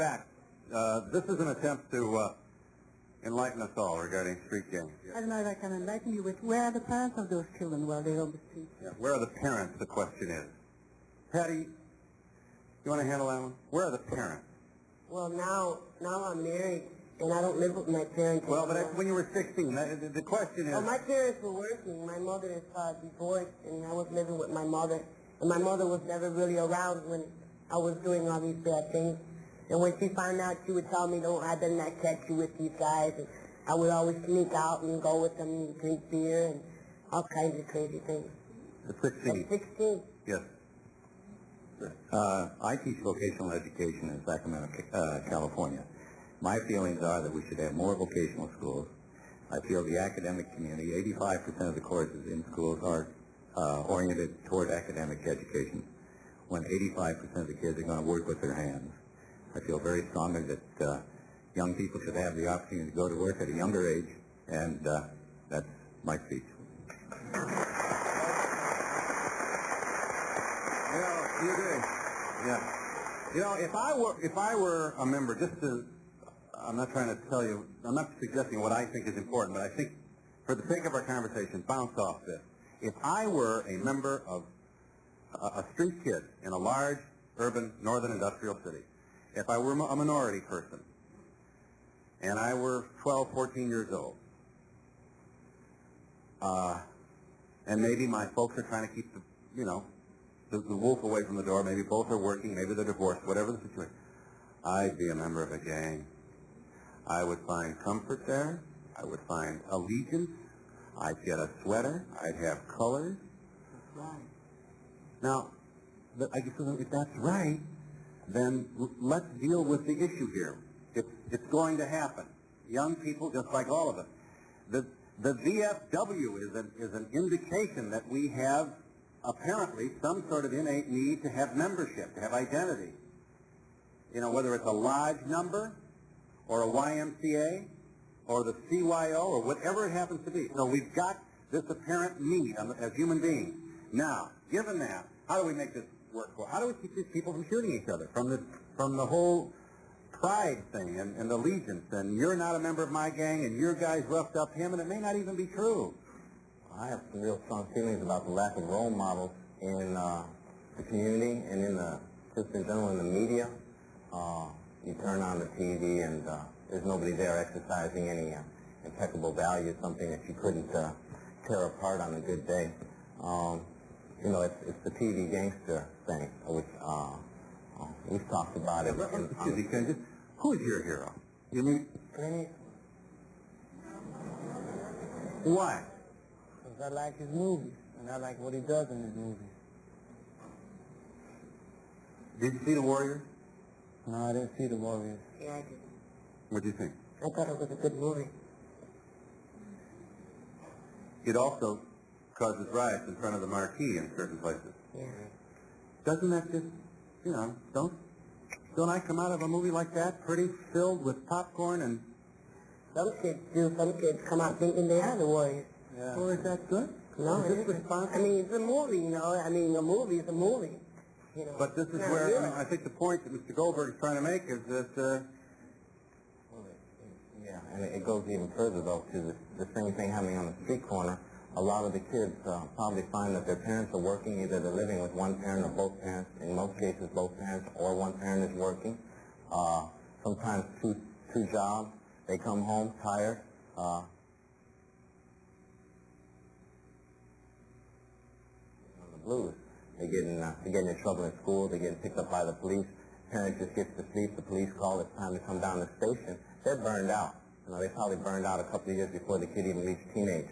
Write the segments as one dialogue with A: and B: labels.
A: back. This is an attempt to enlighten us all regarding street gangs.
B: I don't know if I can enlighten you with where are the parents of those children while they're on the street?
A: Yeah. Where are the parents, the question is. Patty, you want to handle that one? Where are the parents?
C: Well, now I'm married, and I don't live with my parents
A: Well, but
C: anymore.
A: when you were 16, the question is...
C: Well, my parents were working. My mother is divorced, and I was living with my mother. And my mother was never really around when I was doing all these bad things. And when she found out, she would tell me, "No, I better not catch you with these guys." And I would always sneak out and go with them and drink beer and all kinds of crazy things.
A: At 16?
C: At 16.
A: Yes.
D: I teach vocational education in Sacramento, California. My feelings are that we should have more vocational schools. I feel the academic community, 85% of the courses in schools are oriented toward academic education, when 85% of the kids are going to work with their hands. I feel very strongly that young people should have the opportunity to go to work at a younger age, and that's my speech.
A: You agree? Yeah. You know, if I were a member, I'm not trying to tell you, I'm not suggesting what I think is important, but I think for the sake of our conversation, bounce off this. If I were a member of a street kid in a large, urban, northern industrial city, if I were a minority person, and I were 12, 14 years old, and maybe my folks are trying to keep the wolf away from the door, maybe both are working, maybe they're divorced, whatever the situation, I'd be a member of a gang. I would find comfort there. I would find allegiance. I'd get a sweater. I'd have colors.
B: That's right.
A: Now, I guess if that's right, then let's deal with the issue here. It's going to happen. Young people, just like all of us. The VFW is an indication that we have apparently some sort of innate need to have membership, to have identity. You know, whether it's a lodge number or a YMCA or the CYO or whatever it happens to be. So we've got this apparent need as human beings. Now, given that, how do we make this work? Well, how do we keep these people from shooting each other? From the whole pride thing and allegiance, and you're not a member of my gang and your guys roughed up him, and it may not even be true.
D: I have some real strong feelings about the lack of role models in the community and just in general in the media. You turn on the TV and there's nobody there exercising any impeccable values, something that you couldn't tear apart on a good day. It's the TV gangster thing, which we've talked about it.
A: Who is your hero? You mean? Why?
C: Because I like his movies, and I like what he does in his movies.
A: Did you see The Warriors?
C: No, I didn't see The Warriors. Yeah, I did.
A: What do you think?
C: I thought it was a good movie.
A: It also causes riots in front of the marquee in certain places.
C: Yeah.
A: Doesn't that just, don't I come out of a movie like that pretty filled with popcorn and...
C: Some kids do. Some kids come out thinking they are the Warriors.
A: Yeah. Well, is that good?
C: No, it's a movie, a movie is a movie.
A: But this is where, I think the point that Mr. Goldberg is trying to make is that...
D: Yeah, and it goes even further, though, to the same thing happening on the street corner. A lot of the kids probably find that their parents are working. Either they're living with one parent or both parents. In most cases, both parents or one parent is working. Sometimes two jobs. They come home tired. The blues. They get in trouble in school. They get picked up by the police. Parent just gets to sleep. The police call. It's time to come down to the station. They're burned out. They probably burned out a couple of years before the kid even reached teenage.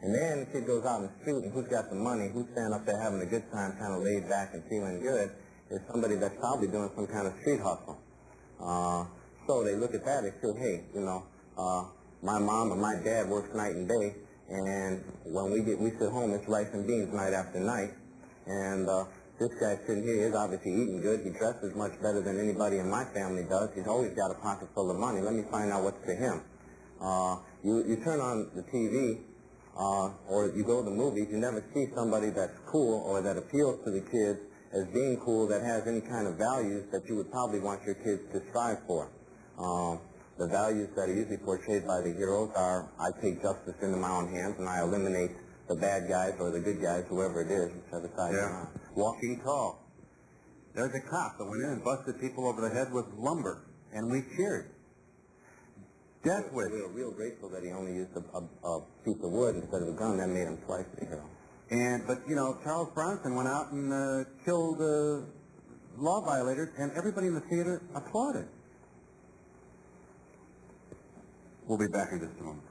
D: And then the kid goes out in the street, and who's got the money, who's standing up there having a good time, kind of laid back and feeling good, is somebody that's probably doing some kind of street hustle. So they look at that, they say, hey, my mom or my dad works night and day, and when we sit home, it's rice and beans night after night, and this guy sitting here is obviously eating good. He dresses much better than anybody in my family does. He's always got a pocket full of money. Let me find out what's to him. You turn on the TV, or you go to the movies, you never see somebody that's cool or that appeals to the kids as being cool that has any kind of values that you would probably want your kids to strive for. The values that are usually portrayed by the heroes are, I take justice into my own hands and I eliminate the bad guys or the good guys, whoever it is, whichever side you're on.
A: Walking tall. There's a cop that went in and busted people over the head with lumber, and we cheered. Death wish.
D: We were real grateful that he only used a piece of wood instead of a gun. That made him twice the hero.
A: But Charles Bronson went out and killed law violators, and everybody in the theater applauded. We'll be back in just a moment.